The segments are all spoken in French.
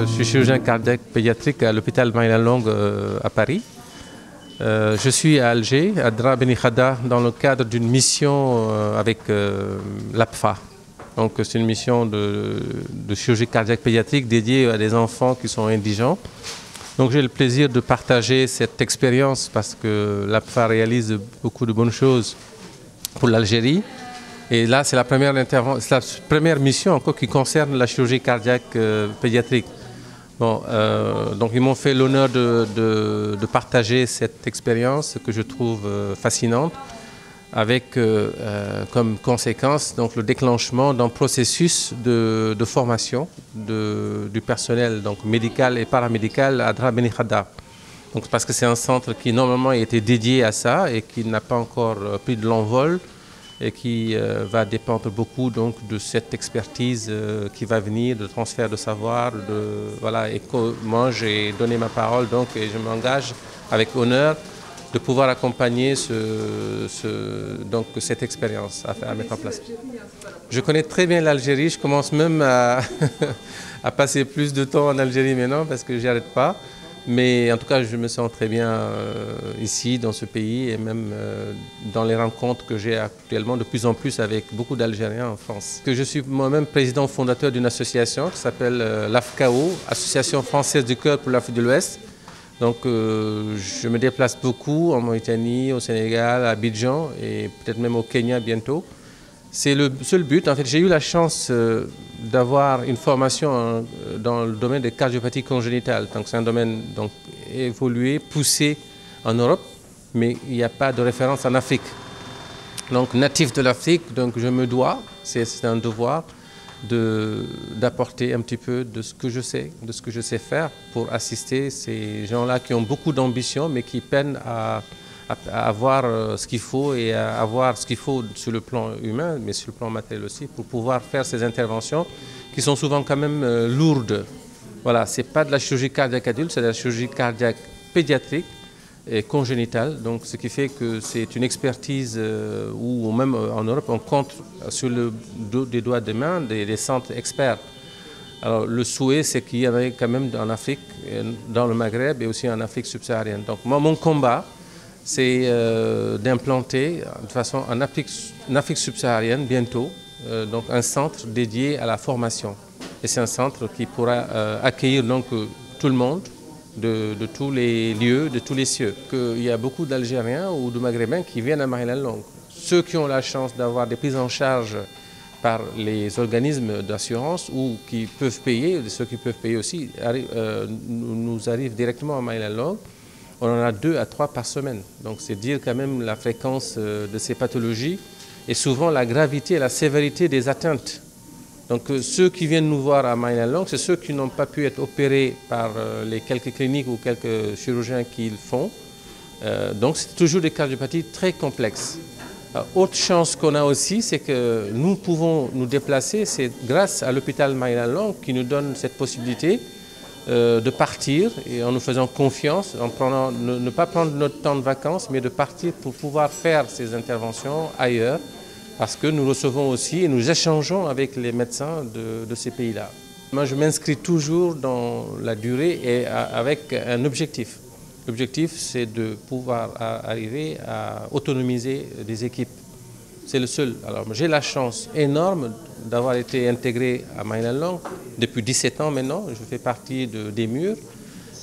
Je suis chirurgien cardiaque pédiatrique à l'hôpital Maïla-Longue à Paris. Je suis à Alger, à Dra Beni Khada, dans le cadre d'une mission avec l'APFA. Donc c'est une mission de chirurgie cardiaque pédiatrique dédiée à des enfants qui sont indigents. Donc j'ai le plaisir de partager cette expérience parce que l'APFA réalise beaucoup de bonnes choses pour l'Algérie. Et là, c'est la première mission encore qui concerne la chirurgie cardiaque pédiatrique. Bon, donc ils m'ont fait l'honneur de partager cette expérience que je trouve fascinante, avec comme conséquence donc, le déclenchement d'un processus de formation du personnel donc, médical et paramédical à Dra Beni Khada. Donc, parce que c'est un centre qui normalement a été dédié à ça et qui n'a pas encore pris de l'envol, et qui va dépendre beaucoup donc, de cette expertise qui va venir, de transfert de savoir. Voilà, et moi, j'ai donné ma parole donc, et je m'engage avec honneur de pouvoir accompagner donc, cette expérience à mettre en place. Je connais très bien l'Algérie, je commence même à passer plus de temps en Algérie maintenant parce que je n'y arrête pas. Mais en tout cas, je me sens très bien ici, dans ce pays, et même dans les rencontres que j'ai actuellement de plus en plus avec beaucoup d'Algériens en France. Je suis moi-même président fondateur d'une association qui s'appelle l'AFCAO, Association française du cœur pour l'Afrique de l'Ouest. Donc je me déplace beaucoup en Mauritanie, au Sénégal, à Abidjan et peut-être même au Kenya bientôt. C'est le seul but. En fait, j'ai eu la chance d'avoir une formation dans le domaine des cardiopathie congénitale. Donc, c'est un domaine donc, évolué, poussé en Europe, mais il n'y a pas de référence en Afrique. Donc, natif de l'Afrique, donc je me dois, c'est un devoir, d'apporter un petit peu de ce que je sais faire pour assister ces gens-là qui ont beaucoup d'ambition, mais qui peinent à avoir ce qu'il faut et à avoir ce qu'il faut sur le plan humain, mais sur le plan matériel aussi, pour pouvoir faire ces interventions qui sont souvent quand même lourdes. Voilà, ce n'est pas de la chirurgie cardiaque adulte, c'est de la chirurgie cardiaque pédiatrique et congénitale. Donc, ce qui fait que c'est une expertise où même en Europe, on compte sur le dos des doigts de main des centres experts. Alors, le souhait, c'est qu'il y en ait quand même en Afrique, dans le Maghreb et aussi en Afrique subsaharienne. Donc, moi, mon combat, c'est d'implanter de façon en Afrique subsaharienne bientôt donc un centre dédié à la formation. Et c'est un centre qui pourra accueillir donc tout le monde de tous les lieux, de tous les cieux. Il y a beaucoup d'Algériens ou de Maghrébins qui viennent à Maïla-Longue. Ceux qui ont la chance d'avoir des prises en charge par les organismes d'assurance ou qui peuvent payer, ceux qui peuvent payer aussi, nous arrivent directement à Maïla-Longue. On en a 2 à 3 par semaine. Donc c'est dire quand même la fréquence de ces pathologies et souvent la gravité et la sévérité des atteintes. Donc ceux qui viennent nous voir à Maïla-Longue, c'est ceux qui n'ont pas pu être opérés par les quelques cliniques ou quelques chirurgiens qui le font. Donc c'est toujours des cardiopathies très complexes. Autre chance qu'on a aussi, c'est que nous pouvons nous déplacer, c'est grâce à l'hôpital Maïla-Longue qui nous donne cette possibilité de partir et en nous faisant confiance, en ne pas prendre notre temps de vacances, mais de partir pour pouvoir faire ces interventions ailleurs, parce que nous recevons aussi et nous échangeons avec les médecins de ces pays-là. Moi, je m'inscris toujours dans la durée et avec un objectif. L'objectif, c'est de pouvoir arriver à autonomiser des équipes. C'est le seul. Alors, j'ai la chance énorme d'avoir été intégré à Maïla-Longue depuis 17 ans maintenant. Je fais partie des murs.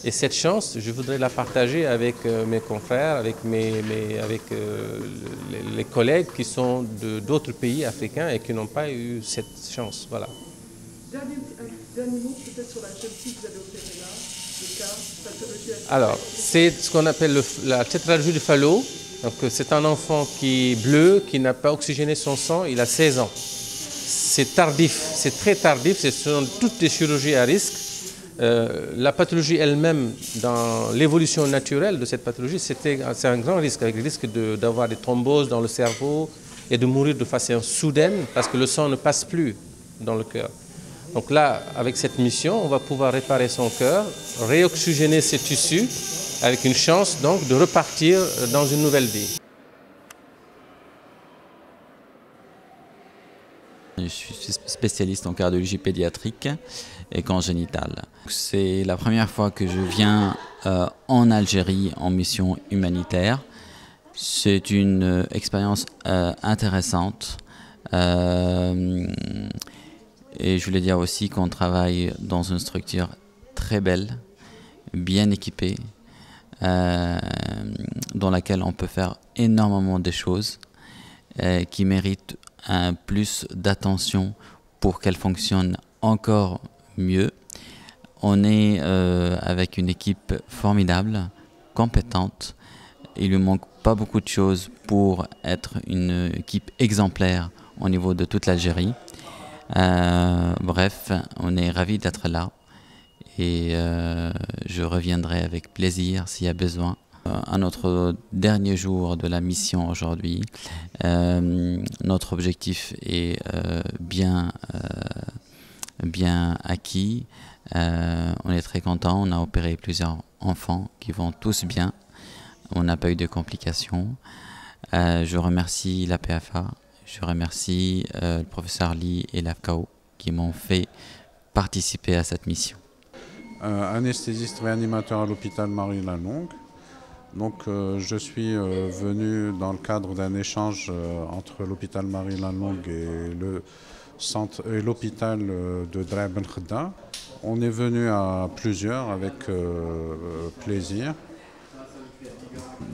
Et cette chance, je voudrais la partager avec mes confrères, avec les collègues qui sont d'autres pays africains et qui n'ont pas eu cette chance. Voilà. Dernier mot peut-être sur la jeune fille que vous avez opérée là, le cas, pathologie. Alors, c'est ce qu'on appelle la tétralogie du Fallot. Donc c'est un enfant qui est bleu, qui n'a pas oxygéné son sang, il a 16 ans. C'est tardif, c'est très tardif, ce sont toutes des chirurgies à risque. La pathologie elle-même, dans l'évolution naturelle de cette pathologie, c'est un grand risque, avec le risque d'avoir des thromboses dans le cerveau et de mourir de façon soudaine parce que le sang ne passe plus dans le cœur. Donc là, avec cette mission, on va pouvoir réparer son cœur, réoxygéner ses tissus, avec une chance donc de repartir dans une nouvelle vie. Je suis spécialiste en cardiologie pédiatrique et congénitale. C'est la première fois que je viens en Algérie en mission humanitaire. C'est une expérience intéressante. Et je voulais dire aussi qu'on travaille dans une structure très belle, bien équipée, dans laquelle on peut faire énormément de choses qui méritent un plus d'attention pour qu'elle fonctionne encore mieux. On est avec une équipe formidable, compétente. Il ne lui manque pas beaucoup de choses pour être une équipe exemplaire au niveau de toute l'Algérie. Bref, on est ravis d'être là et je reviendrai avec plaisir s'il y a besoin. À notre dernier jour de la mission aujourd'hui, notre objectif est bien acquis. On est très content, on a opéré plusieurs enfants qui vont tous bien. On n'a pas eu de complications. Je remercie la PFA, je remercie le professeur Lee et l'AFCAO qui m'ont fait participer à cette mission. Anesthésiste réanimateur à l'hôpital Marie-Lalonde. Donc je suis venu dans le cadre d'un échange entre l'hôpital Marie-Lalonde et l'hôpital de Drâa Ben Khedda. On est venu à plusieurs avec plaisir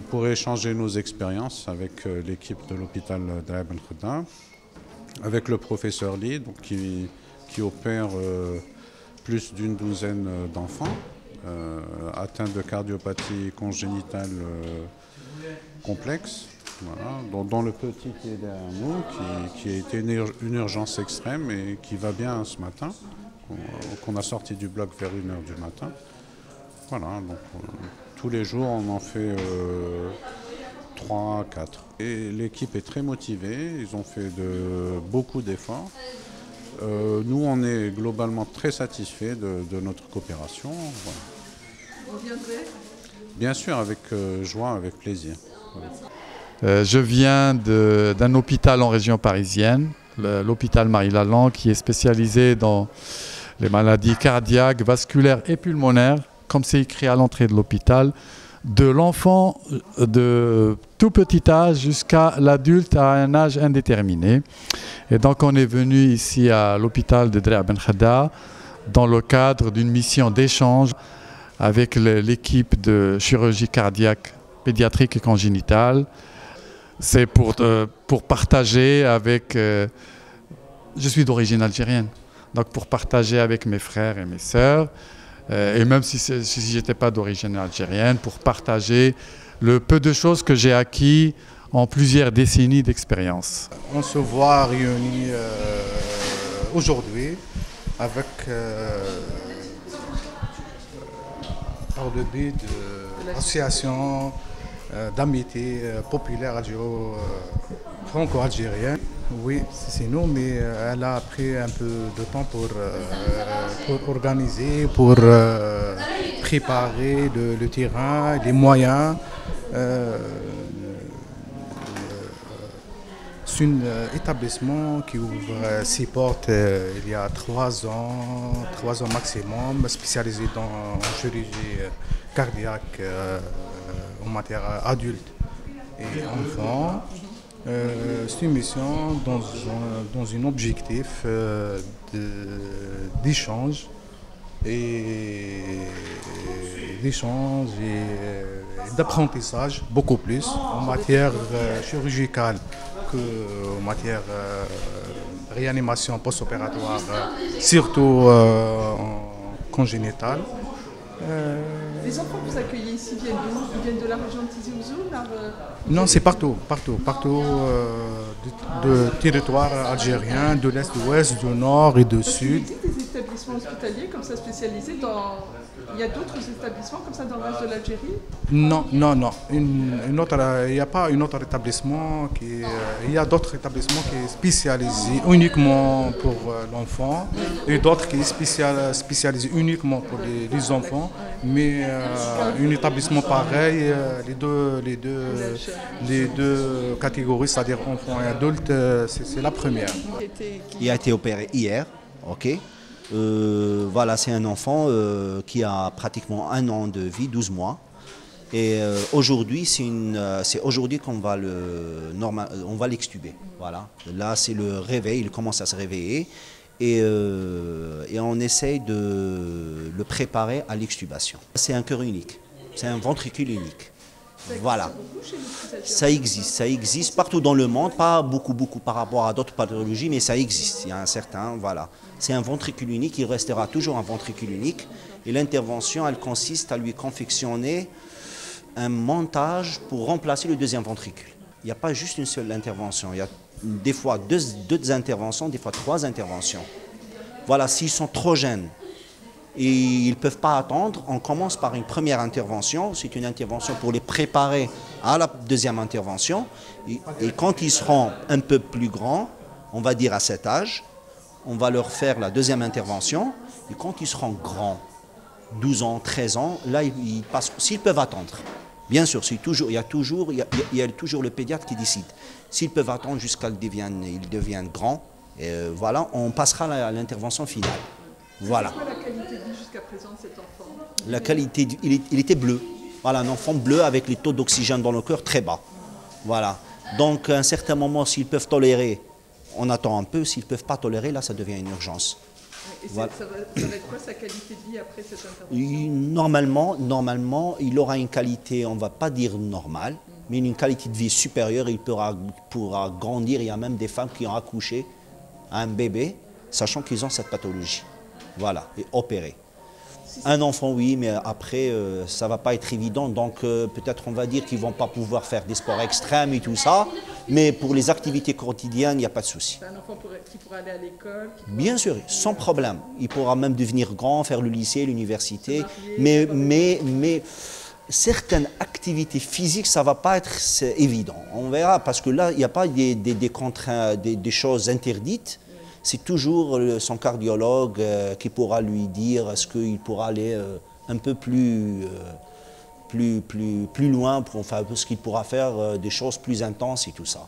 pour échanger nos expériences avec l'équipe de l'hôpital Drâa Ben Khedda, avec le professeur Lee donc, qui opère plus d'une douzaine d'enfants atteints de cardiopathie congénitale complexe, voilà, dont le petit qui est derrière nous, qui a été une urgence extrême et qui va bien ce matin, qu'on a sorti du bloc vers 1h du matin. Voilà, donc tous les jours on en fait 3, 4. Et l'équipe est très motivée, ils ont fait beaucoup d'efforts. Nous, on est globalement très satisfaits de notre coopération. Voilà. Vous reviendrez ? Bien sûr, avec joie, avec plaisir. Je viens d'un hôpital en région parisienne, l'hôpital Marie-Lalonde, qui est spécialisé dans les maladies cardiaques, vasculaires et pulmonaires, comme c'est écrit à l'entrée de l'hôpital, de l'enfant de tout petit âge jusqu'à l'adulte à un âge indéterminé. Et donc on est venu ici à l'hôpital de Drâa Ben Khedda dans le cadre d'une mission d'échange avec l'équipe de chirurgie cardiaque, pédiatrique et congénitale. C'est pour partager avec... je suis d'origine algérienne, donc pour partager avec mes frères et mes sœurs, et même si je n'étais pas d'origine algérienne, pour partager le peu de choses que j'ai acquis en plusieurs décennies d'expérience. On se voit réunis aujourd'hui avec par le biais de l'association d'amitié populaire franco-algérienne. Oui, c'est nous, mais elle a pris un peu de temps pour organiser, pour préparer le terrain, les moyens. C'est un établissement qui ouvre ses portes il y a 3 ans maximum, spécialisé en chirurgie cardiaque en matière adulte et enfant. C'est une mission dans un objectif d'échange et d'apprentissage beaucoup plus en matière chirurgicale qu'en matière réanimation post-opératoire, surtout en congénitale. Les enfants que vous accueillez ici viennent d'où? Ils viennent de la région de Tizi Ouzou? Non, c'est partout, de territoire algérien, de l'est, de l'ouest, du nord et du sud. Il existe des établissements hospitaliers comme ça spécialisés dans... Il y a d'autres établissements comme ça dans le reste de l'Algérie? Non. Il n'y a pas un autre établissement il y a d'autres établissements qui sont spécialisés uniquement pour l'enfant et d'autres qui sont spécialisés uniquement pour les enfants. Mais un établissement pareil, les deux catégories, c'est-à-dire enfants et adultes, c'est la première. Il a été opéré hier, ok. Voilà, c'est un enfant qui a pratiquement 1 an de vie, 12 mois. Et aujourd'hui, c'est aujourd'hui qu'on va l'extuber. Voilà. Là, c'est le réveil, il commence à se réveiller. Et on essaye de le préparer à l'extubation. C'est un cœur unique, c'est un ventricule unique. Voilà, ça existe partout dans le monde, pas beaucoup par rapport à d'autres pathologies, mais ça existe, il y a un certain, voilà. C'est un ventricule unique, il restera toujours un ventricule unique, et l'intervention, elle consiste à lui confectionner un montage pour remplacer le deuxième ventricule. Il n'y a pas juste une seule intervention, il y a des fois deux interventions, des fois 3 interventions. Voilà, s'ils sont trop jeunes, et ils ne peuvent pas attendre, on commence par une première intervention, c'est une intervention pour les préparer à la deuxième intervention, et quand ils seront un peu plus grands, on va dire à cet âge, on va leur faire la deuxième intervention, et quand ils seront grands, 12 ans, 13 ans, là ils passent, s'ils peuvent attendre. Bien sûr, il y a toujours le pédiatre qui décide. S'ils peuvent attendre jusqu'à ce qu'ils deviennent grands, voilà, on passera à l'intervention finale. Voilà. C'est quoi la qualité de vie jusqu'à présent de cet enfant? La qualité, il était bleu. Voilà, un enfant bleu avec les taux d'oxygène dans le cœur très bas. Voilà. Donc, à un certain moment, s'ils peuvent tolérer, on attend un peu. S'ils ne peuvent pas tolérer, là, ça devient une urgence. Et voilà. Ça va être quoi sa qualité de vie après cette intervention? Normalement, il aura une qualité, on ne va pas dire normale, mais une qualité de vie supérieure. Il pourra grandir. Il y a même des femmes qui ont accouché à un bébé, sachant qu'ils ont cette pathologie. Voilà, et opérer. Un enfant, oui, mais après, ça ne va pas être évident. Donc, peut-être on va dire qu'ils ne vont pas pouvoir faire des sports extrêmes et tout ça. Mais pour les activités quotidiennes, il n'y a pas de souci. C'est un enfant qui pourra aller à l'école? Bien sûr, sans problème. Il pourra même devenir grand, faire le lycée, l'université. Mais certaines activités physiques, ça ne va pas être évident. On verra, parce que là, il n'y a pas des choses interdites. C'est toujours son cardiologue qui pourra lui dire est-ce qu'il pourra aller un peu plus loin, parce qu'il pourra faire des choses plus intenses et tout ça.